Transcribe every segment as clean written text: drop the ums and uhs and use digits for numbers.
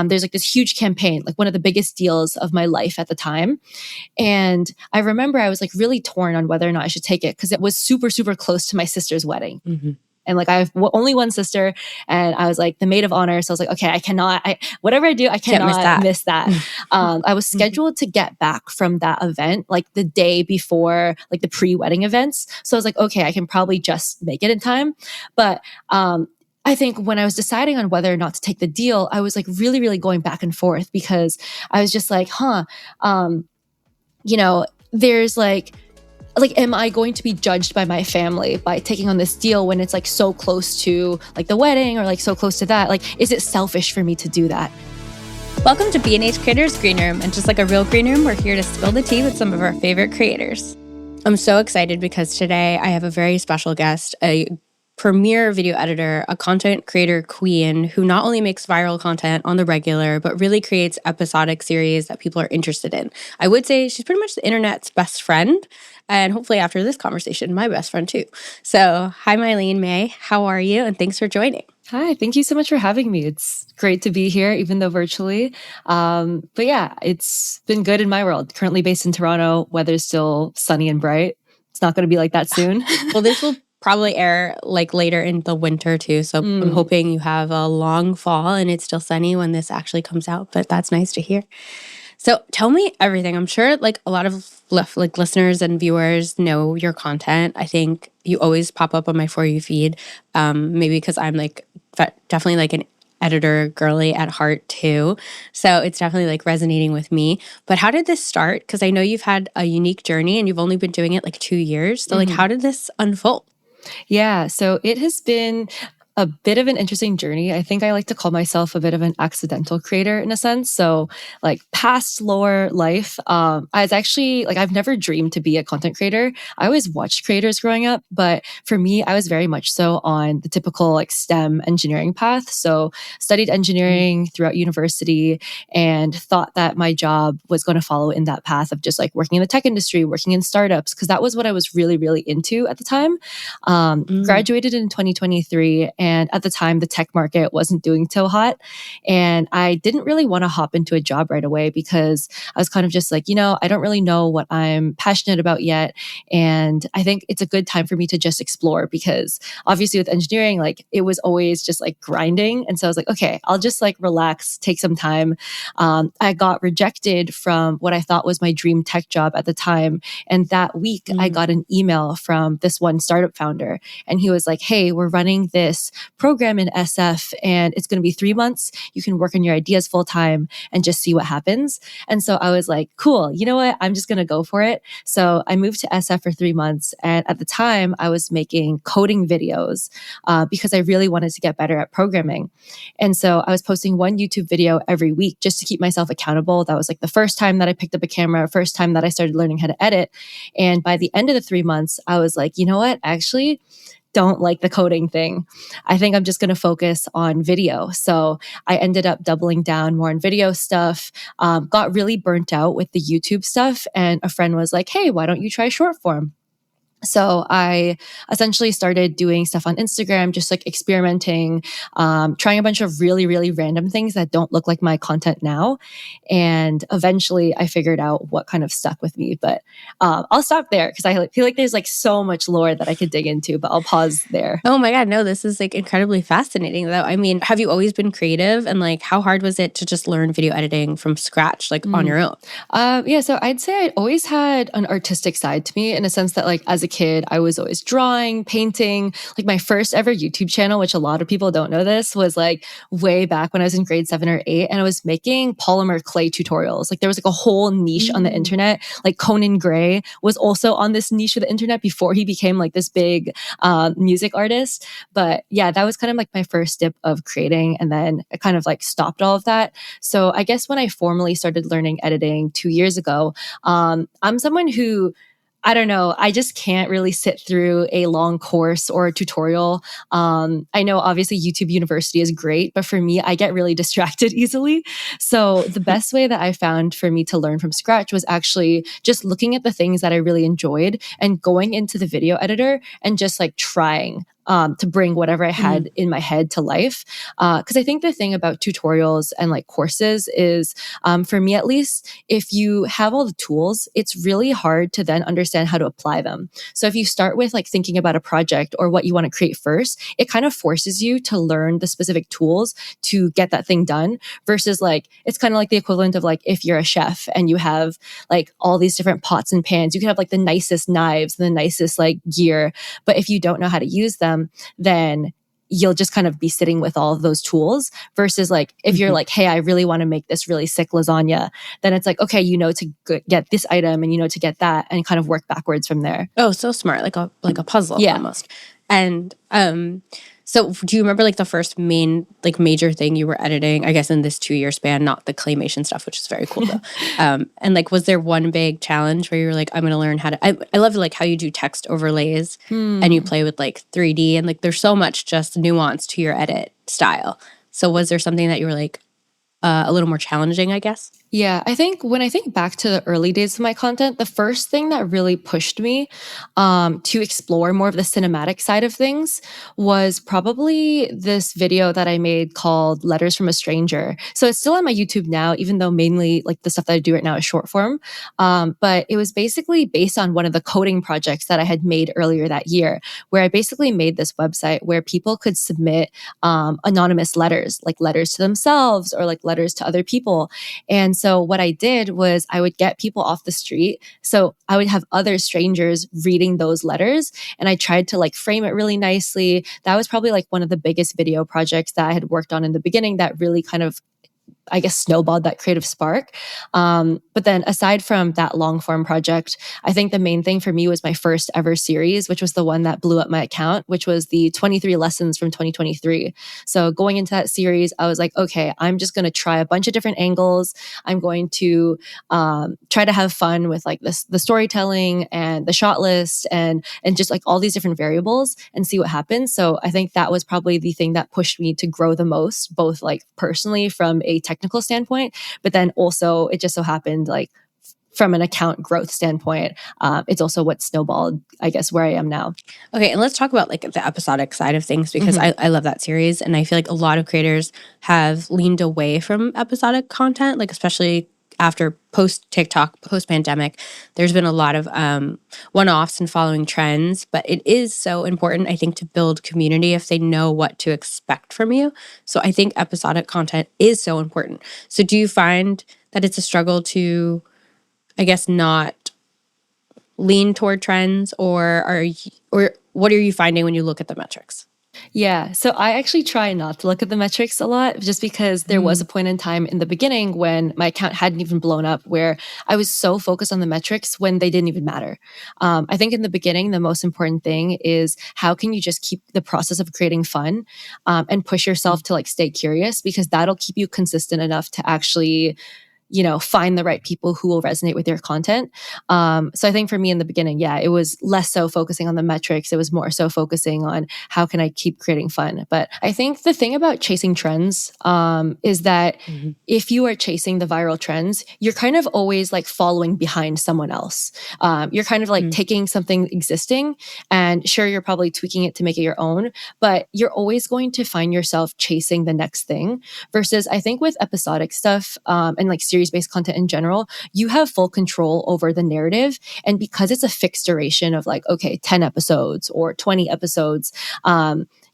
there's like this huge campaign, like one of the biggest deals of my life at the time. And I remember I was like really torn on whether or not I should take it because it was super, super close to my sister's wedding. Mm-hmm. And like I have only one sister, and I was like the maid of honor. So I was like, okay, whatever I do, I cannot miss that. I was scheduled to get back from that event like the day before, like the pre-wedding events. So I was like, okay, I can probably just make it in time. But I think when I was deciding on whether or not to take the deal, I was like really, really going back and forth because I was just like, there's like, am I going to be judged by my family by taking on this deal when it's like so close to like the wedding or like so close to that? Like, is it selfish for me to do that? Welcome to B&H Creators Green Room. And just like a real green room, we're here to spill the tea with some of our favorite creators. I'm so excited because today I have a very special guest, a premier video editor, a content creator queen who not only makes viral content on the regular, but really creates episodic series that people are interested in. I would say she's pretty much the internet's best friend. And hopefully after this conversation, my best friend too. So hi, Mylene Mae. How are you? And thanks for joining. Hi, thank you so much for having me. It's great to be here, even though virtually. But yeah, it's been good in my world. Currently based in Toronto, weather's still sunny and bright. It's not going to be like that soon. Well, this will probably air like later in the winter too. So I'm hoping you have a long fall and it's still sunny when this actually comes out. But that's nice to hear. So tell me everything. I'm sure like a lot of like listeners and viewers know your content. I think you always pop up on my For You feed, maybe because I'm like definitely like an editor girly at heart too. So it's definitely like resonating with me. But how did this start? Because I know you've had a unique journey and you've only been doing it like 2 years. So like how did this unfold? Yeah, so it has been a bit of an interesting journey. I think I like to call myself a bit of an accidental creator in a sense. So like past lore life, I was actually like, I've never dreamed to be a content creator. I always watched creators growing up, but for me, I was very much so on the typical like STEM engineering path. So studied engineering throughout university and thought that my job was going to follow in that path of just like working in the tech industry, working in startups, because that was what I was really, really into at the time. Graduated in 2023. And at the time, the tech market wasn't doing so hot. And I didn't really want to hop into a job right away because I was kind of just like, I don't really know what I'm passionate about yet. And I think it's a good time for me to just explore because obviously with engineering, like it was always just like grinding. And so I was like, okay, I'll just like relax, take some time. I got rejected from what I thought was my dream tech job at the time. And that week I got an email from this one startup founder. And he was like, hey, we're running this program in SF and it's going to be 3 months. You can work on your ideas full time and just see what happens. And so I was like, cool, you know what? I'm just going to go for it. So I moved to SF for 3 months. And at the time I was making coding videos because I really wanted to get better at programming. And so I was posting one YouTube video every week just to keep myself accountable. That was like the first time that I picked up a camera, first time that I started learning how to edit. And by the end of the 3 months, I was like, you know what? Actually, don't like the coding thing. I think I'm just going to focus on video. So I ended up doubling down more on video stuff, got really burnt out with the YouTube stuff. And a friend was like, hey, why don't you try short form? So I essentially started doing stuff on Instagram, just like experimenting, trying a bunch of really, really random things that don't look like my content now. And eventually I figured out what kind of stuck with me. But I'll stop there because I feel like there's like so much lore that I could dig into, but I'll pause there. Oh my God, no, this is like incredibly fascinating though. I mean, have you always been creative? And like, how hard was it to just learn video editing from scratch, like on your own? Yeah, so I'd say I always had an artistic side to me in a sense that like as a kid, I was always drawing, painting. Like my first ever YouTube channel, which a lot of people don't know this, was like way back when I was in grade 7 or 8. And I was making polymer clay tutorials. Like there was like a whole niche on the internet. Like Conan Gray was also on this niche of the internet before he became like this big music artist. But yeah, that was kind of like my first dip of creating. And then I kind of like stopped all of that. So I guess when I formally started learning editing 2 years ago, I'm someone who I don't know. I just can't really sit through a long course or a tutorial. I know obviously YouTube University is great, but for me, I get really distracted easily. So the best way that I found for me to learn from scratch was actually just looking at the things that I really enjoyed and going into the video editor and just like trying. to bring whatever I had in my head to life. Because I think the thing about tutorials and like courses is, for me at least, if you have all the tools, it's really hard to then understand how to apply them. So if you start with like thinking about a project or what you want to create first, it kind of forces you to learn the specific tools to get that thing done, versus like, it's kind of like the equivalent of like if you're a chef and you have like all these different pots and pans, you can have like the nicest knives and the nicest like gear, but if you don't know how to use them, then you'll just kind of be sitting with all of those tools, versus like if you're like, hey, I really want to make this really sick lasagna, then it's like, okay, you know to get this item and you know to get that, and kind of work backwards from there. Oh, so smart, like a puzzle almost. And so do you remember like the first main like major thing you were editing, I guess in this 2-year span, not the claymation stuff, which is very cool though. And like, was there one big challenge where you were like, I'm going to learn how to, I love like how you do text overlays and you play with like 3D, and like there's so much just nuance to your edit style. So was there something that you were like a little more challenging, I guess? Yeah, I think when I think back to the early days of my content, the first thing that really pushed me to explore more of the cinematic side of things was probably this video that I made called Letters from a Stranger. So it's still on my YouTube now, even though mainly like the stuff that I do right now is short form. But it was basically based on one of the coding projects that I had made earlier that year, where I basically made this website where people could submit anonymous letters, like letters to themselves or like letters to other people. And so what I did was I would get people off the street. So I would have other strangers reading those letters, and I tried to like frame it really nicely. That was probably like one of the biggest video projects that I had worked on in the beginning that really kind of, I guess, snowballed that creative spark. But then aside from that long form project, I think the main thing for me was my first ever series, which was the one that blew up my account, which was the 23 lessons from 2023. So going into that series, I was like, okay, I'm just going to try a bunch of different angles. I'm going to try to have fun with like the storytelling and the shot list and just like all these different variables and see what happens. So I think that was probably the thing that pushed me to grow the most, both like personally from a technical standpoint, but then also it just so happened like from an account growth standpoint, it's also what snowballed, I guess, where I am now. Okay, and let's talk about like the episodic side of things, because I love that series, and I feel like a lot of creators have leaned away from episodic content, like especially after post TikTok, post pandemic. There's been a lot of one-offs and following trends, but it is so important, I think, to build community if they know what to expect from you. So I think episodic content is so important. So do you find that it's a struggle to, I guess, not lean toward trends, or what are you finding when you look at the metrics? Yeah. So I actually try not to look at the metrics a lot, just because there was a point in time in the beginning when my account hadn't even blown up where I was so focused on the metrics when they didn't even matter. I think in the beginning, the most important thing is how can you just keep the process of creating fun and push yourself to like stay curious, because that'll keep you consistent enough to actually, you know, find the right people who will resonate with your content. So I think for me in the beginning, yeah, it was less so focusing on the metrics. It was more so focusing on how can I keep creating fun. But I think the thing about chasing trends is that if you are chasing the viral trends, you're kind of always like following behind someone else. You're kind of like taking something existing, and sure, you're probably tweaking it to make it your own, but you're always going to find yourself chasing the next thing. Versus I think with episodic stuff and like series-based content in general, you have full control over the narrative. And because it's a fixed duration of like, okay, 10 episodes or 20 episodes,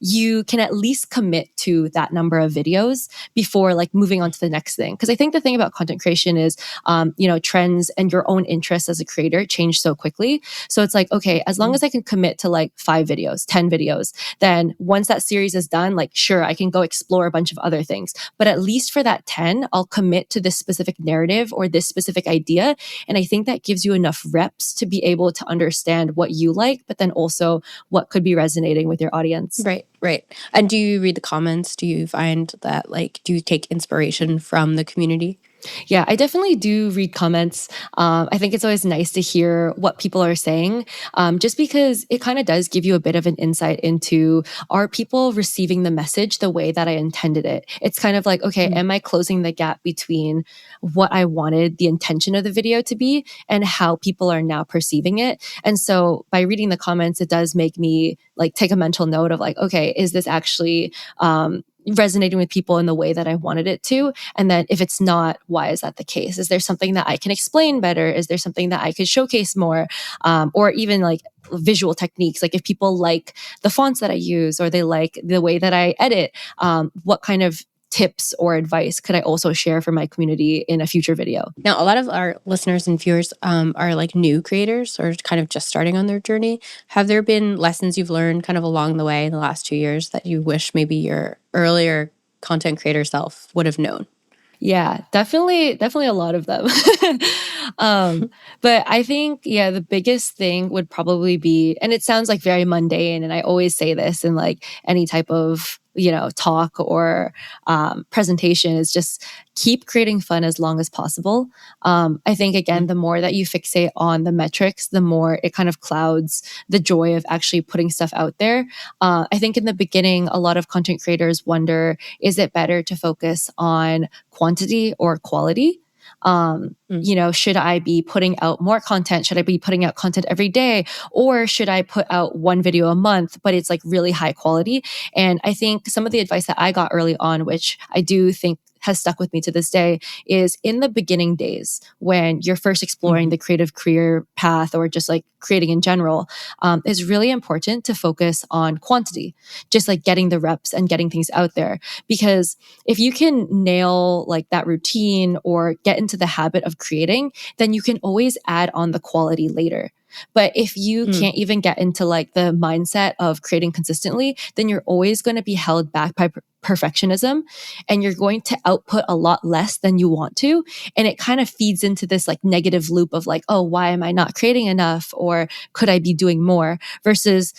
you can at least commit to that number of videos before like moving on to the next thing. Because I think the thing about content creation is, you know, trends and your own interests as a creator change so quickly. So it's like, okay, as long as I can commit to like 5 videos, 10 videos, then once that series is done, like, sure, I can go explore a bunch of other things. But at least for that 10, I'll commit to this specific narrative or this specific idea. And I think that gives you enough reps to be able to understand what you like, but then also what could be resonating with your audience. Right, right. And do you read the comments? Do you find that, like, do you take inspiration from the community? Yeah, I definitely do read comments. I think it's always nice to hear what people are saying, just because it kind of does give you a bit of an insight into, are people receiving the message the way that I intended it? It's kind of like, okay, Mm. am I closing the gap between what I wanted the intention of the video to be and how people are now perceiving it? And so by reading the comments, it does make me like take a mental note of like, okay, is this actually resonating with people in the way that I wanted it to? And then if it's not, why is that the case? Is there something that I can explain better? Is there something that I could showcase more? Or even like visual techniques, like if people like the fonts that I use or they like the way that I edit, what kind of tips or advice could I also share for my community in a future video? Now, a lot of our listeners and viewers are like new creators or kind of just starting on their journey. Have there been lessons you've learned kind of along the way in the last 2 years that you wish maybe your earlier content creator self would have known? Yeah, definitely a lot of them. But I think, yeah, the biggest thing would probably be, and it sounds like very mundane, and I always say this in like any type of, talk or presentation, is just keep creating fun as long as possible. I think, again, Mm. the more that you fixate on the metrics, the more it kind of clouds the joy of actually putting stuff out there. I think in the beginning, a lot of content creators wonder, is it better to focus on quantity or quality? Mm. Should I be putting out more content? Should I be putting out content every day? Or should I put out one video a month, but it's like really high quality? And I think some of the advice that I got early on, which I do think has stuck with me to this day, is in the beginning days when you're first exploring Mhm. the creative career path or just like creating in general, it's really important to focus on quantity, just like getting the reps and getting things out there. Because if you can nail like that routine or get into the habit of creating, then you can always add on the quality later. But if you Mm. can't even get into like the mindset of creating consistently, then you're always going to be held back by perfectionism, and you're going to output a lot less than you want to. And it kind of feeds into this like negative loop of like, oh, why am I not creating enough? Or could I be doing more? Versus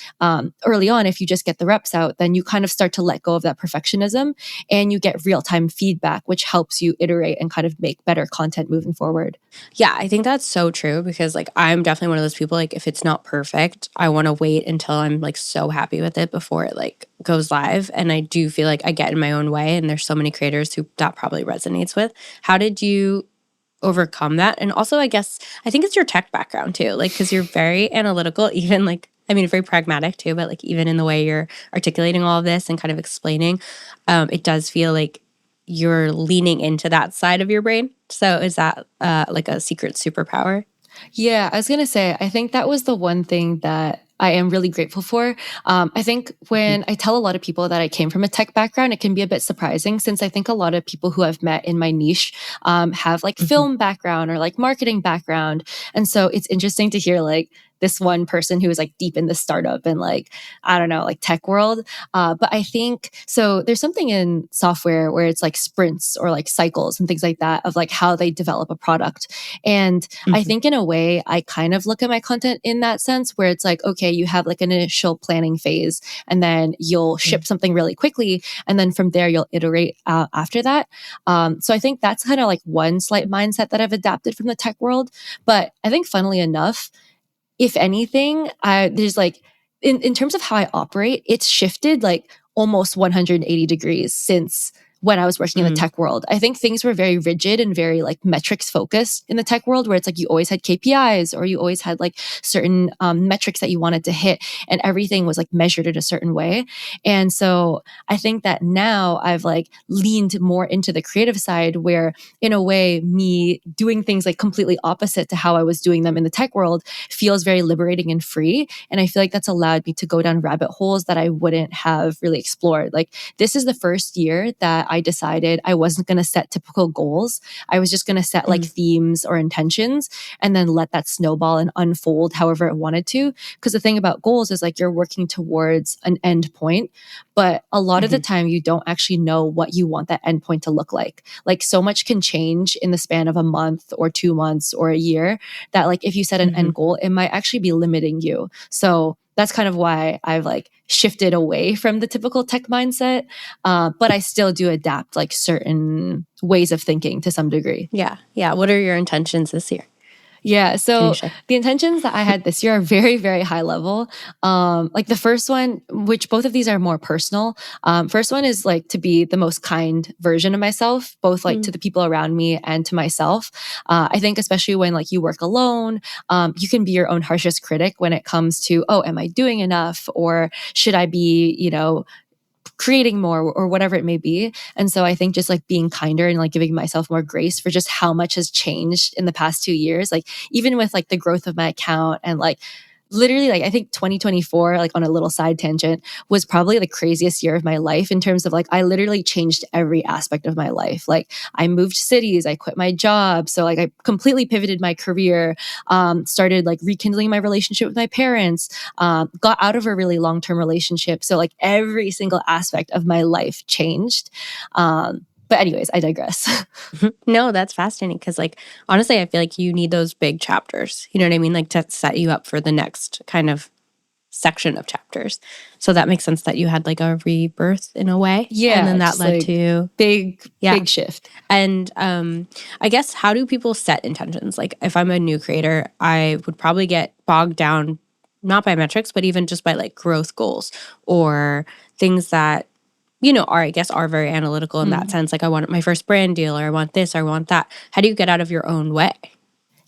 early on, if you just get the reps out, then you kind of start to let go of that perfectionism and you get real time feedback, which helps you iterate and kind of make better content moving forward. Yeah, I think that's so true because like I'm definitely one of those people like if it's not perfect, I want to wait until I'm like so happy with it before it like goes live. And I do feel like I get in my own way and there's so many creators who that probably resonates with. How did you overcome that? And also I think it's your tech background too. Like cuz you're very analytical even like I mean very pragmatic too, but like even in the way you're articulating all of this and kind of explaining, it does feel like you're leaning into that side of your brain. So is that like a secret superpower? Yeah, I was going to say, I think that was the one thing that I am really grateful for. I think Mhm. when I tell a lot of people that I came from a tech background, it can be a bit surprising since I think a lot of people who I've met in my niche have like Mhm. film background or like marketing background. And so it's interesting to hear like this one person who is like deep in the startup and like, I don't know, like tech world. But I think so there's something in software where it's like sprints or like cycles and things like that of like how they develop a product. And I Mhm. think in a way, I kind of look at my content in that sense where it's like, okay, you have like an initial planning phase and then you'll ship Mm. something really quickly. And then from there, you'll iterate after that. So I think that's kind of like one slight mindset that I've adapted from the tech world. But I think funnily enough, if anything, there's like in terms of how I operate, it's shifted like almost 180 degrees since when I was working in the Mm. tech world. I think things were very rigid and very like metrics focused in the tech world, where it's like you always had KPIs or you always had like certain metrics that you wanted to hit, and everything was like measured in a certain way. And so I think that now I've like leaned more into the creative side, where in a way, me doing things like completely opposite to how I was doing them in the tech world feels very liberating and free. And I feel like that's allowed me to go down rabbit holes that I wouldn't have really explored. Like, this is the first year that I decided I wasn't going to set typical goals. I was just going to set like Mm. themes or intentions and then let that snowball and unfold however it wanted to. Because the thing about goals is like you're working towards an end point, but a lot of the Mhm. time you don't actually know what you want that end point to look like. Like, so much can change in the span of a month or 2 months or a year that like if you set an end Mhm. goal, it might actually be limiting you. So that's kind of why I've like shifted away from the typical tech mindset. But I still do adapt like certain ways of thinking to some degree. Yeah. Yeah. What are your intentions this year? Yeah. Can you So share? the intentions that I had this year are very, very high level. Like the first one, which both of these are more personal. First one is like to be the most kind version of myself, both like to the people around me and to myself. I think especially when like you work alone, you can be your own harshest critic when it comes to, oh, am I doing enough? Or should I be, creating more or whatever it may be. And so I think just like being kinder and like giving myself more grace for just how much has changed in the past 2 years, like even with like the growth of my account and like literally like I think 2024, like on a little side tangent, was probably the craziest year of my life in terms of like I literally changed every aspect of my life. Like I moved cities, I quit my job, so like I completely pivoted my career, started like rekindling my relationship with my parents, got out of a really long-term relationship, so like every single aspect of my life changed. But anyways, I digress. No, that's fascinating because, like, honestly, I feel like you need those big chapters. You know what I mean? Like to set you up for the next kind of section of chapters. So that makes sense that you had like a rebirth in a way, and Yeah, then that just led like to yeah. big shift. And I guess how do people set intentions? Like if I'm a new creator, I would probably get bogged down not by metrics, but even just by like growth goals or things that are, I guess, are very analytical in that sense. Like I want my first brand deal, or I want this, or I want that. How do you get out of your own way?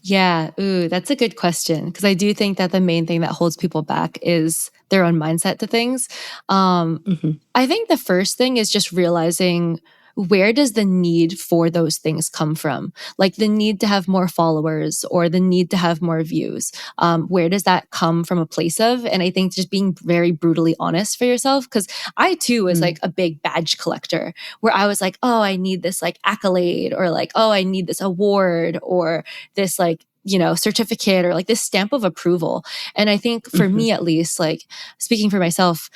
Yeah, ooh, that's a good question because I do think that the main thing that holds people back is their own mindset to things. I think the first thing is just realizing where does the need for those things come from? Like the need to have more followers or the need to have more views. Where does that come from a place of? And I think just being very brutally honest for yourself, because I too was like a big badge collector where I was like, oh, I need this like accolade or like, oh, I need this award or this like, certificate or like this stamp of approval. And I think for me, at least, like speaking for myself,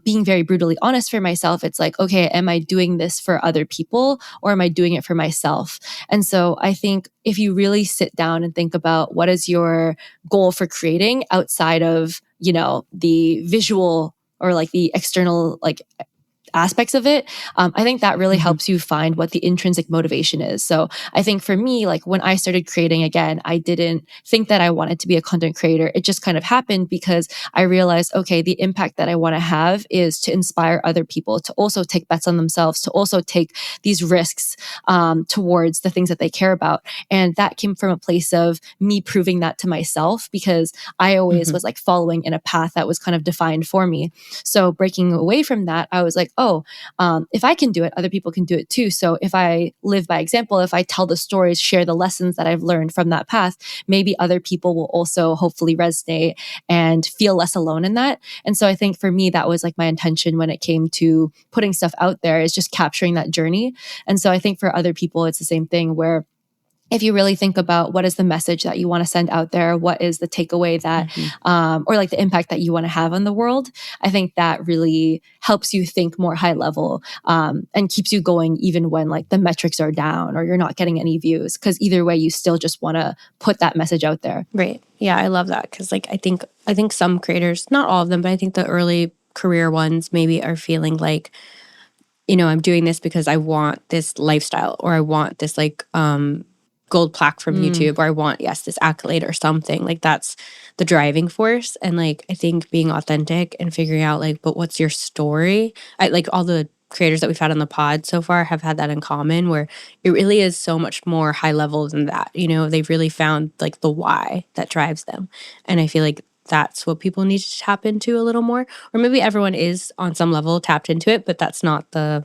being very brutally honest for myself, it's like, okay, am I doing this for other people or am I doing it for myself? And so I think if you really sit down and think about what is your goal for creating outside of, the visual or like the external, like aspects of it, I think that really helps you find what the intrinsic motivation is. So I think for me, like when I started creating again, I didn't think that I wanted to be a content creator. It just kind of happened because I realized, okay, the impact that I want to have is to inspire other people to also take bets on themselves, to also take these risks towards the things that they care about. And that came from a place of me proving that to myself because I always was like following in a path that was kind of defined for me. So breaking away from that, I was like, oh, if I can do it, other people can do it too. So if I live by example, if I tell the stories, share the lessons that I've learned from that path, maybe other people will also hopefully resonate and feel less alone in that. And so I think for me, that was like my intention when it came to putting stuff out there, is just capturing that journey. And so I think for other people, it's the same thing where if you really think about what is the message that you want to send out there, what is the takeaway that, or like the impact that you want to have on the world, I think that really helps you think more high level and keeps you going even when like the metrics are down or you're not getting any views. Because either way, you still just want to put that message out there. Right. Yeah, I love that because like I think some creators, not all of them, but I think the early career ones maybe are feeling like, I'm doing this because I want this lifestyle or I want this like gold plaque from YouTube, or I want, yes, this accolade or something. Like that's the driving force. And like I think being authentic and figuring out like, but what's your story? I like all the creators that we've had on the pod so far have had that in common, where it really is so much more high level than that. They've really found like the why that drives them. And I feel like that's what people need to tap into a little more. Or maybe everyone is on some level tapped into it, but that's not the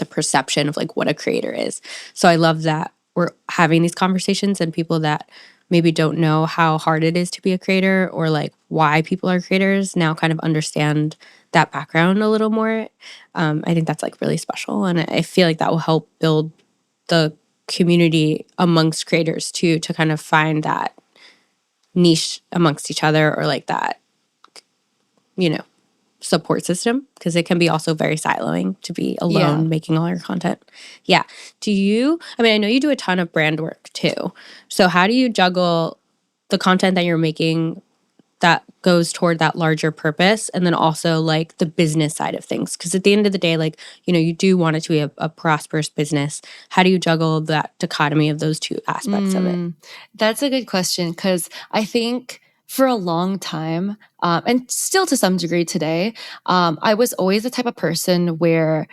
perception of like what a creator is. So I love that we're having these conversations, and people that maybe don't know how hard it is to be a creator or like why people are creators now kind of understand that background a little more. I think that's like really special. And I feel like that will help build the community amongst creators too, to kind of find that niche amongst each other, or like that, support system, because it can be also very siloing to be alone making all your content. Yeah. I know you do a ton of brand work too. So how do you juggle the content that you're making that goes toward that larger purpose, and then also like the business side of things? Because at the end of the day, like, you do want it to be a prosperous business. How do you juggle that dichotomy of those two aspects of it? That's a good question, because I think for a long time, and still to some degree today, I was always the type of person where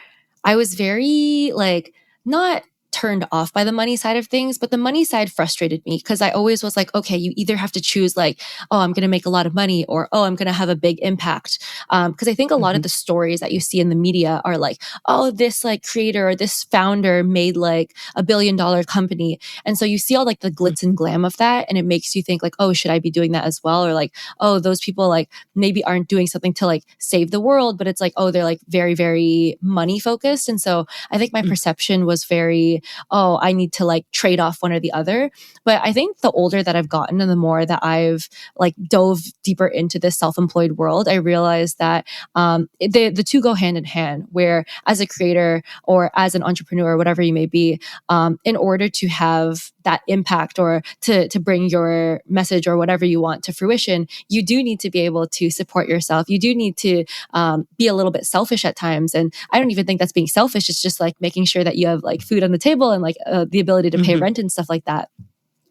I was very like not turned off by the money side of things, but the money side frustrated me because I always was like, okay, you either have to choose like, oh, I'm going to make a lot of money, or oh, I'm going to have a big impact. Because I think a lot of Mhm. the stories that you see in the media are like, oh, this like creator or this founder made like $1 billion company. And so you see all like the glitz and glam of that, and it makes you think like, oh, should I be doing that as well? Or like, oh, those people like maybe aren't doing something to like save the world, but it's like, oh, they're like very, very money focused. And so I think my Mm. perception was very, oh, I need to like trade off one or the other. But I think the older that I've gotten and the more that I've like dove deeper into this self-employed world, I realized that the two go hand in hand, where as a creator or as an entrepreneur, whatever you may be, in order to have that impact or to bring your message or whatever you want to fruition, you do need to be able to support yourself. You do need to be a little bit selfish at times. And I don't even think that's being selfish. It's just like making sure that you have like food on the table and like the ability to pay Mhm. rent and stuff like that.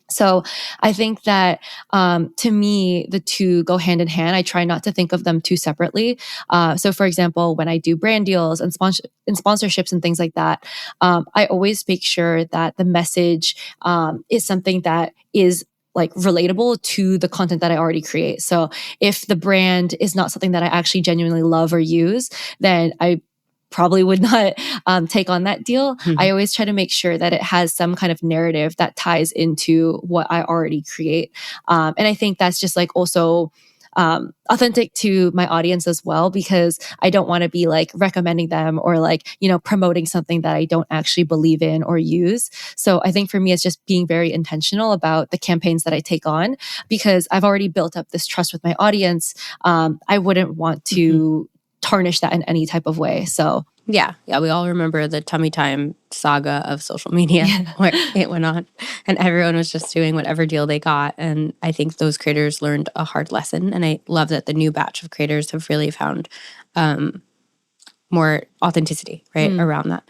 So I think that to me, the two go hand in hand. I try not to think of them too separately. So, for example, when I do brand deals and sponsorships and things like that, I always make sure that the message is something that is like relatable to the content that I already create. So if the brand is not something that I actually genuinely love or use, then I probably would not take on that deal. I Mhm. always try to make sure that it has some kind of narrative that ties into what I already create. And I think that's just like also authentic to my audience as well, because I don't want to be like recommending them or like, promoting something that I don't actually believe in or use. So I think for me, it's just being very intentional about the campaigns that I take on, because I've already built up this trust with my audience. I wouldn't want Mhm. to tarnish that in any type of way. So Yeah, we all remember the tummy time saga of social media yeah. where it went on and everyone was just doing whatever deal they got. And I think those creators learned a hard lesson. And I love that the new batch of creators have really found um, more authenticity, right, Mm, around that.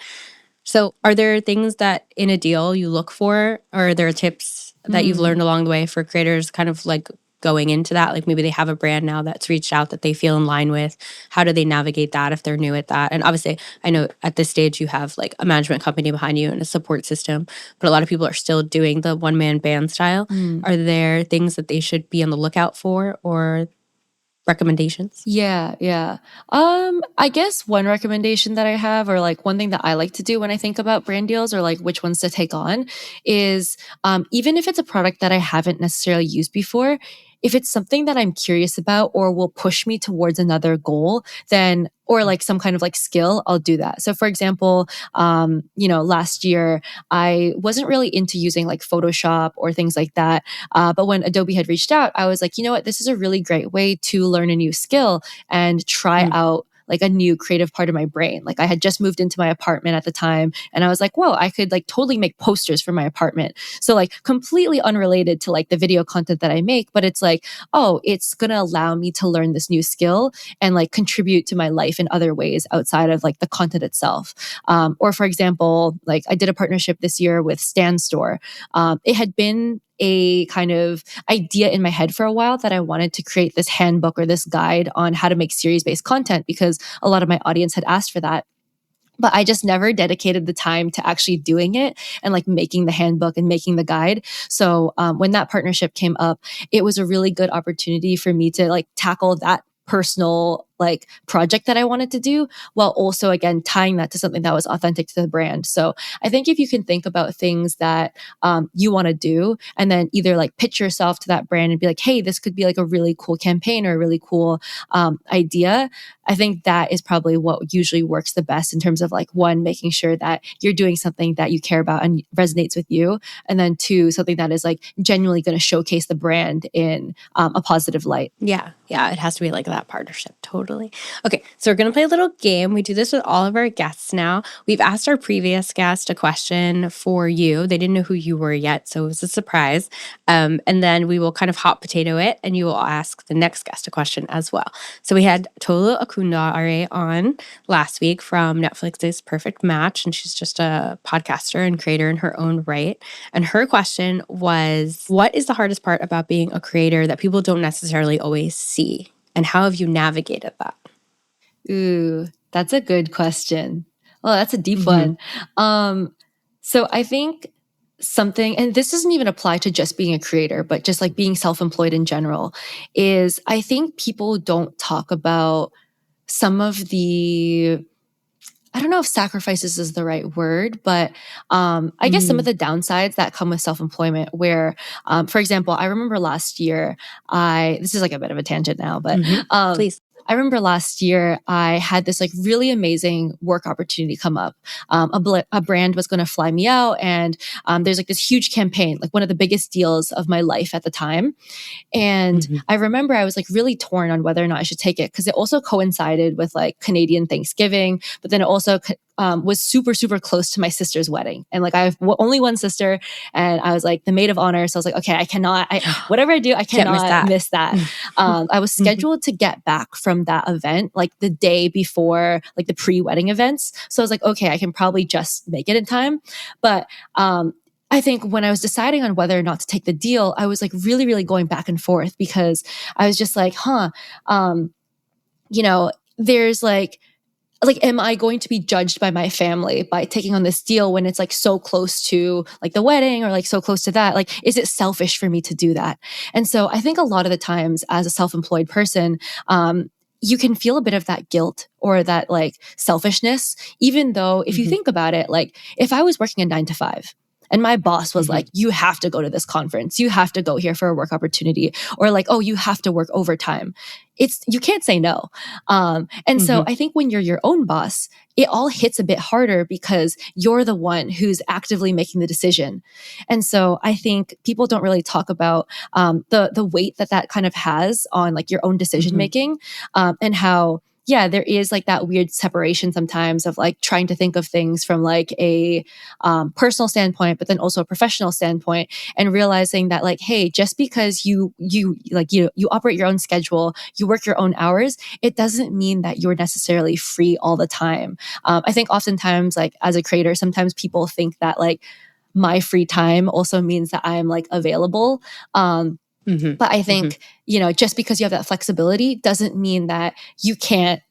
So, are there things that in a deal you look for, or are there tips that you've mm. learned along the way for creators kind of like going into that? Like maybe they have a brand now that's reached out that they feel in line with. How do they navigate that if they're new at that? And obviously, I know at this stage you have like a management company behind you and a support system, but a lot of people are still doing the one man band style. Mm. Are there things that they should be on the lookout for or recommendations? Yeah, yeah. I guess one recommendation that I have, or like one thing that I like to do when I think about brand deals or like which ones to take on, is even if it's a product that I haven't necessarily used before, if it's something that I'm curious about or will push me towards another goal, then or like some kind of like skill, I'll do that. So for example, last year I wasn't really into using like Photoshop or things like that. But when Adobe had reached out, I was like, you know what, this is a really great way to learn a new skill and try Mm. out like a new creative part of my brain. Like I had just moved into my apartment at the time, and I was like, whoa, I could like totally make posters for my apartment. So like completely unrelated to like the video content that I make, but it's like, oh, it's going to allow me to learn this new skill and like contribute to my life in other ways outside of like the content itself. Or for example, like I did a partnership this year with Stan Store. It had been a kind of idea in my head for a while that I wanted to create this handbook or this guide on how to make series based content, because a lot of my audience had asked for that. But I just never dedicated the time to actually doing it and like making the handbook and making the guide. So when that partnership came up, it was a really good opportunity for me to like tackle that personal like project that I wanted to do, while also again tying that to something that was authentic to the brand. So I think if you can think about things that you want to do, and then either like pitch yourself to that brand and be like, hey, this could be like a really cool campaign or a really cool idea. I think that is probably what usually works the best in terms of like, one, making sure that you're doing something that you care about and resonates with you. And then two, something that is like genuinely going to showcase the brand in a positive light. Yeah, it has to be like that partnership. Totally. Totally. Okay, so we're going to play a little game. We do this with all of our guests now. We've asked our previous guest a question for you. They didn't know who you were yet, so it was a surprise. And then we will kind of hot potato it, and you will ask the next guest a question as well. So we had Tolu Akundare on last week from Netflix's Perfect Match, and she's just a podcaster and creator in her own right. And her question was, what is the hardest part about being a creator that people don't necessarily always see? And how have you navigated that? Ooh, that's a good question. Well, that's a deep one. So I think something, and this doesn't even apply to just being a creator, but just like being self-employed in general, is I think people don't talk about some of the, I don't know if sacrifices is the right word, but I guess some of the downsides that come with self-employment where, for example, I remember last year, this is like a bit of a tangent now, but Please. I remember last year I had this like really amazing work opportunity come up. A brand was going to fly me out, and there's like this huge campaign, like one of the biggest deals of my life at the time. And I remember I was like really torn on whether or not I should take it because it also coincided with like Canadian Thanksgiving, but then it also was super, super close to my sister's wedding. And like I have only one sister, and I was like the maid of honor. So I was like, okay, whatever I do, I cannot miss that. I was scheduled to get back from that event like the day before like the pre-wedding events. So I was like, okay, I can probably just make it in time. But I think when I was deciding on whether or not to take the deal, I was like really, really going back and forth because I was just like, there's like, am I going to be judged by my family by taking on this deal when it's like so close to like the wedding or like so close to that? Like, is it selfish for me to do that? And so I think a lot of the times as a self-employed person, you can feel a bit of that guilt or that like selfishness, even though if you think about it, like if I was working a 9 to 5, and my boss was like, you have to go to this conference. You have to go here for a work opportunity. Or like, oh, you have to work overtime. You can't say no. And so I think when you're your own boss, it all hits a bit harder because you're the one who's actively making the decision. And so I think people don't really talk about the weight that kind of has on like your own decision making, and how there is like that weird separation sometimes of like trying to think of things from like a personal standpoint, but then also a professional standpoint, and realizing that like, hey, just because you operate your own schedule, you work your own hours, it doesn't mean that you're necessarily free all the time. I think oftentimes like as a creator, sometimes people think that like my free time also means that I'm like available. But I think, just because you have that flexibility doesn't mean that you can't,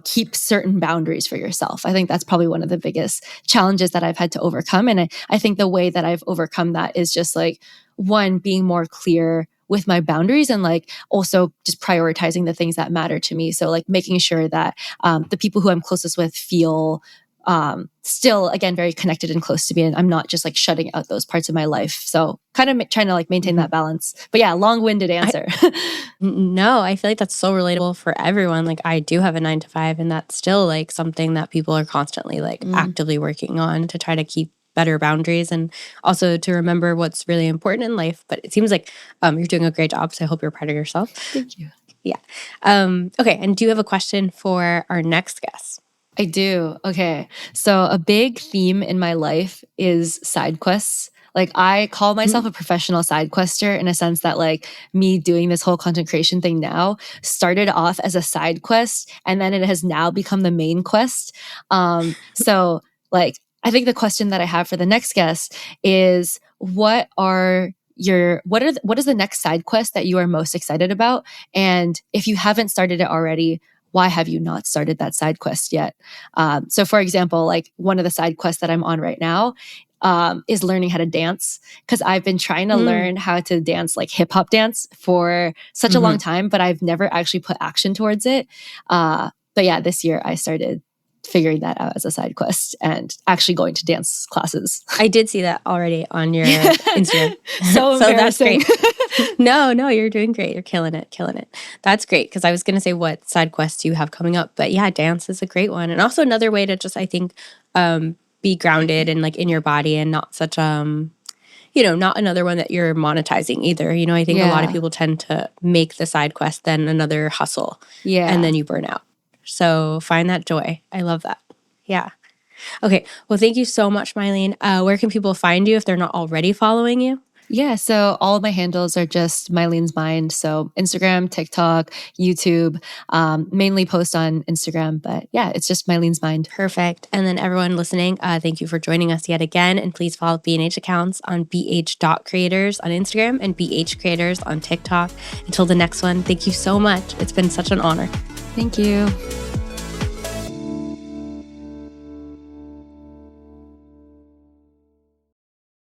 keep certain boundaries for yourself. I think that's probably one of the biggest challenges that I've had to overcome. And I think the way that I've overcome that is just like, one, being more clear with my boundaries and like also just prioritizing the things that matter to me. So like making sure that the people who I'm closest with feel still, again, very connected and close to me. And I'm not just like shutting out those parts of my life. So kind of trying to like maintain that balance. But yeah, long-winded answer. No, I feel like that's so relatable for everyone. Like I do have a 9 to 5, and that's still like something that people are constantly like actively working on to try to keep better boundaries and also to remember what's really important in life. But it seems like you're doing a great job. So I hope you're proud of yourself. Thank you. Yeah. Okay. And do you have a question for our next guest? I do. Okay. So a big theme in my life is side quests. Like I call myself a professional side quester in a sense that like me doing this whole content creation thing now started off as a side quest and then it has now become the main quest. So like I think the question that I have for the next guest is what is the next side quest that you are most excited about? And if you haven't started it already, why have you not started that side quest yet? So for example, like one of the side quests that I'm on right now is learning how to dance because I've been trying to learn how to dance like hip hop dance for such a long time, but I've never actually put action towards it. But yeah, this year I started figuring that out as a side quest and actually going to dance classes. I did see that already on your Instagram. So embarrassing. That's great. No, you're doing great. You're killing it. That's great because I was going to say what side quests you have coming up. But yeah, dance is a great one. And also another way to just, I think, be grounded and like in your body and not such not another one that you're monetizing either. I think a lot of people tend to make the side quest then another hustle. Yeah. And then you burn out. So find that joy. I love that. Yeah. Okay. Well, thank you so much, Mylene. Where can people find you if they're not already following you? Yeah, so all of my handles are just Mylene's Mind. So Instagram, TikTok, YouTube, mainly post on Instagram. But yeah, it's just Mylene's Mind. Perfect. And then everyone listening, thank you for joining us yet again. And please follow B&H accounts on bh.creators on Instagram and BH Creators on TikTok. Until the next one, thank you so much. It's been such an honor. Thank you.